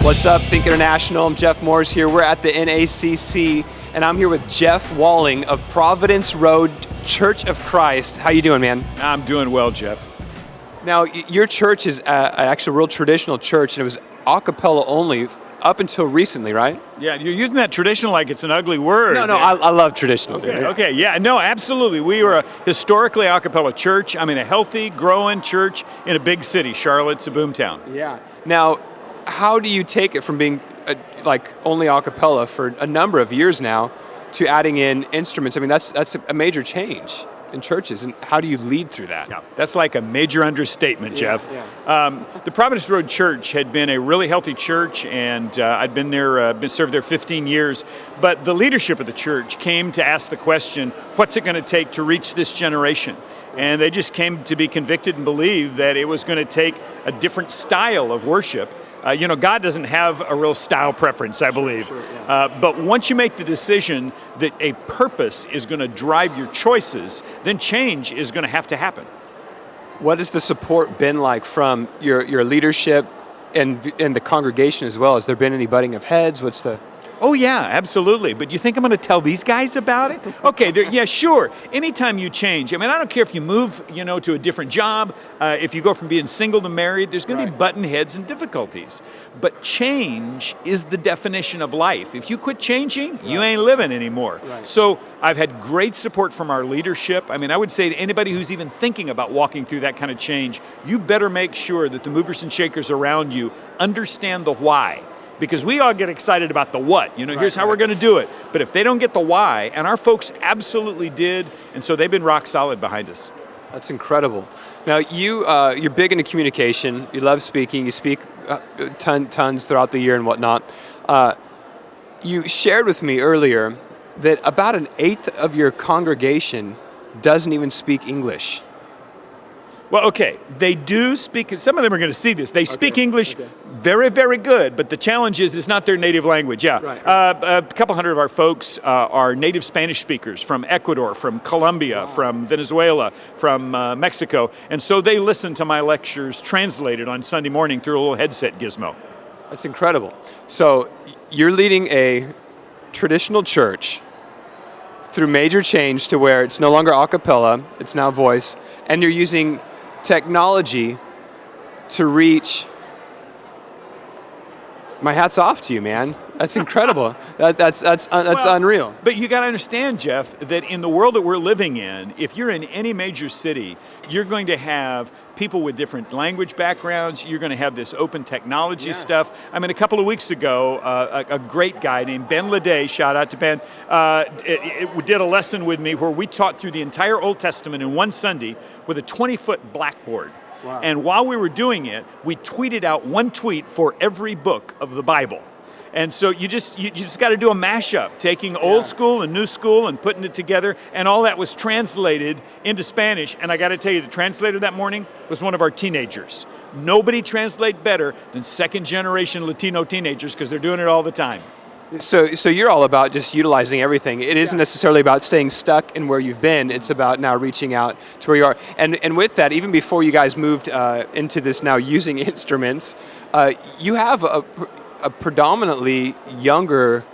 What's up, Think International? I'm Jeff Morris here. We're at the NACC, and I'm here with Jeff Walling of Providence Road Church of Christ. How you doing, man? I'm doing well, Jeff. Now, your church is actually a real traditional church, and it was a cappella only up until recently, right? Yeah, you're using that traditional like it's an ugly word. No, I love traditional. Okay, yeah, no, absolutely. We were a historically a cappella church. I mean, a healthy, growing church in a big city. Charlotte's a boomtown. Yeah. Now, how do you take it from being like only a cappella for a number of years now to adding in instruments? I mean, that's a major change in churches, and how do you lead through that? Yeah, that's like a major understatement, Jeff. Yeah. The Providence Road Church had been a really healthy church, and I'd been there, served there 15 years. But the leadership of the church came to ask the question, what's it going to take to reach this generation? And they just came to be convicted and believe that it was going to take a different style of worship. God doesn't have a real style preference, I believe. Sure, yeah. But once you make the decision that a purpose is going to drive your choices, then change is going to have to happen. What has the support been like from your leadership and the congregation as well? Has there been any butting of heads? What's the... Oh yeah, absolutely. But you think I'm going to tell these guys about it? Okay, yeah, sure. Anytime you change, I mean, I don't care if you move, to a different job, if you go from being single to married, there's going to be button heads and difficulties. But change is the definition of life. If you quit changing, you ain't living anymore. Right. So I've had great support from our leadership. I mean, I would say to anybody who's even thinking about walking through that kind of change, you better make sure that the movers and shakers around you understand the why. Because we all get excited about the what, here's how we're going to do it. But if they don't get the why, and our folks absolutely did, and so they've been rock solid behind us. That's incredible. Now, you're big into communication. You love speaking. You speak tons throughout the year and whatnot. You shared with me earlier that about an eighth of your congregation doesn't even speak English. Well, okay, they do speak, some of them are going to see this. They speak English very, very good, but the challenge is it's not their native language, yeah. Right. A couple hundred of our folks are native Spanish speakers from Ecuador, from Colombia, from Venezuela, from Mexico, and so they listen to my lectures translated on Sunday morning through a little headset gizmo. That's incredible. So you're leading a traditional church through major change to where it's no longer a cappella, it's now voice, and you're using technology to reach. My hat's off to you, man. That's incredible. That's unreal. But you got to understand, Jeff, that in the world that we're living in, if you're in any major city, you're going to have people with different language backgrounds. You're going to have this open technology stuff. I mean, a couple of weeks ago, a great guy named Ben Leday, shout out to Ben, did a lesson with me where we taught through the entire Old Testament in one Sunday with a 20-foot blackboard. Wow. And while we were doing it, we tweeted out one tweet for every book of the Bible. And so you just got to do a mashup, taking old school and new school and putting it together, and all that was translated into Spanish. And I got to tell you, the translator that morning was one of our teenagers. Nobody translate better than second-generation Latino teenagers because they're doing it all the time. So you're all about just utilizing everything. It isn't necessarily about staying stuck in where you've been. It's about now reaching out to where you are. And with that, even before you guys moved into this now using instruments, you have a predominantly younger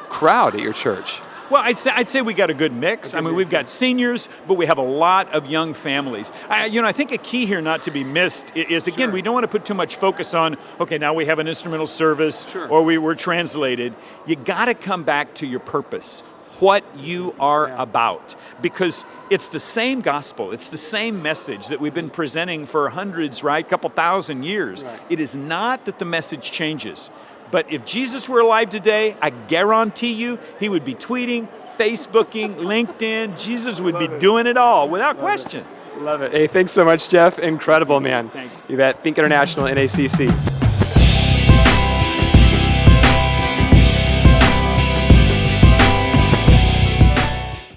crowd at your church. Well, I'd say we got a good mix. I mean, we've got seniors, but we have a lot of young families. I think a key here not to be missed is, again, we don't want to put too much focus on, okay, now we have an instrumental service or we were translated. You got to come back to your purpose, what you are about, because it's the same gospel, it's the same message that we've been presenting for hundreds, couple thousand years. Right. It is not that the message changes. But if Jesus were alive today, I guarantee you he would be tweeting, Facebooking, LinkedIn. Jesus would be doing it all without question. Love it. Hey, thanks so much, Jeff. Incredible, man. Thanks. You bet. Think International, NACC.